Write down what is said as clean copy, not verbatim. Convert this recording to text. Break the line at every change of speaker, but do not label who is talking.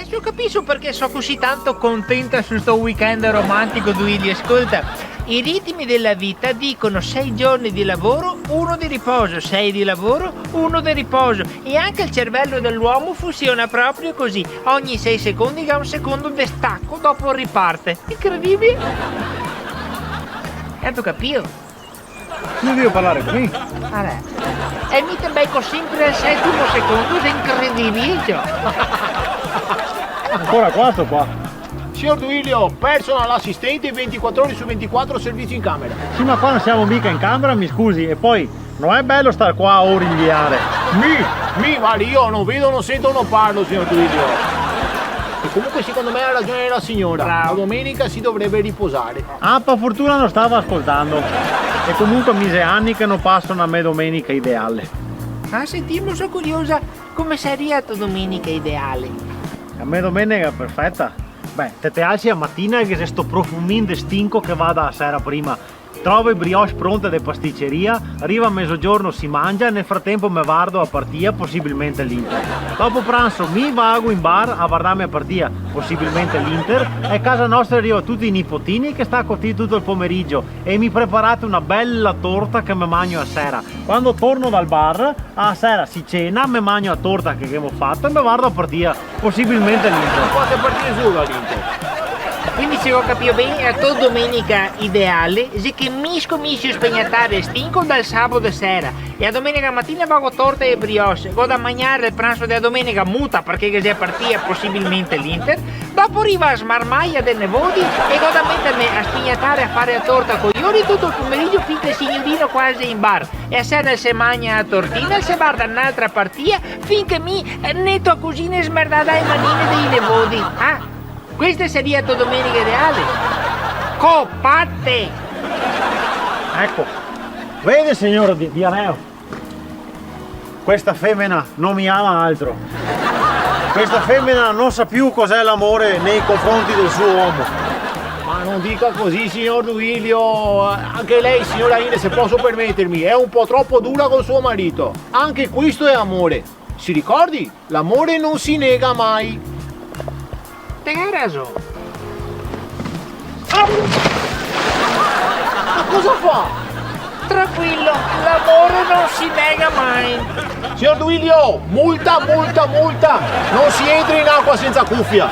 Adesso capisco perché sono così tanto contenta su sto weekend romantico, Duilio. Ascolta, i ritmi della vita dicono 6 giorni di lavoro, 1 di riposo, 6 di lavoro, 1 di riposo. E anche il cervello dell'uomo funziona proprio così. Ogni 6 secondi ha un secondo di stacco, dopo riparte. Incredibile. Tanto capito.
Non devo parlare qui.
Vabbè. E mi becco sempre al 7° secondo, è incredibile.
Ancora 4 qua.
Signor Duilio, personal assistente 24 ore su 24 servizio in camera.
Sì, ma qua non siamo mica in camera, mi scusi. E poi, non è bello stare qua a origliare.
Ma io non vedo, non sento, non parlo, signor Duilio. E comunque secondo me ha ragione la signora.
Bravo.
La domenica si dovrebbe riposare.
Ah, per fortuna non stavo ascoltando. E comunque mise anni che non passano a me domenica ideale.
Ah, sentimo, sono curiosa. Come sarebbe tua domenica ideale?
A me domenica è perfetta. Beh, te alzi a mattina e che se sto profumin di stinco che vada a sera prima. Trovo i brioche pronte da pasticceria, arriva a mezzogiorno, si mangia e nel frattempo me vardo a partita, possibilmente l'Inter. Dopo pranzo mi vago in bar a guardarmi a partita, possibilmente l'Inter, e a casa nostra arriva tutti i nipotini che sta così tutto il pomeriggio e mi preparate una bella torta che mi mangio a sera. Quando torno dal bar, a sera si cena, mi mangio la torta che abbiamo fatto e mi guardo a partita, possibilmente l'Inter.
Quante partite su l'Inter?
Quindi se ho capito bene, la tua domenica ideale è che misco spegnattare stinco dal sabato sera e a domenica mattina vado a torta e brioche, vado a mangiare il pranzo della domenica muta perché che sia partita possibilmente l'Inter, dopo arriva a smarmaia del nevodi e vado a mettermi a spignattare a fare la torta con iori tutto il pomeriggio finché il signorino quasi in bar e a sera se mangia la tortina e se guarda un'altra partita finché mi netto a cucina e smerdata le manine dei nevodi. Ah? Questa sarebbe la tua domenica ideale? Copatte!
Ecco, vede signor Dianeo, questa femmina non mi ama altro. Questa femmina non sa più cos'è l'amore nei confronti del suo uomo.
Ma non dica così, signor Duilio. Anche lei, signora Ine, se posso permettermi, è un po' troppo dura con suo marito. Anche questo è amore. Si ricordi? L'amore non si nega mai.
Te hai ragione.
Ma cosa fa?
Tranquillo, l'amore non si nega mai.
Signor Duilio, multa! Non si entra in acqua senza cuffia.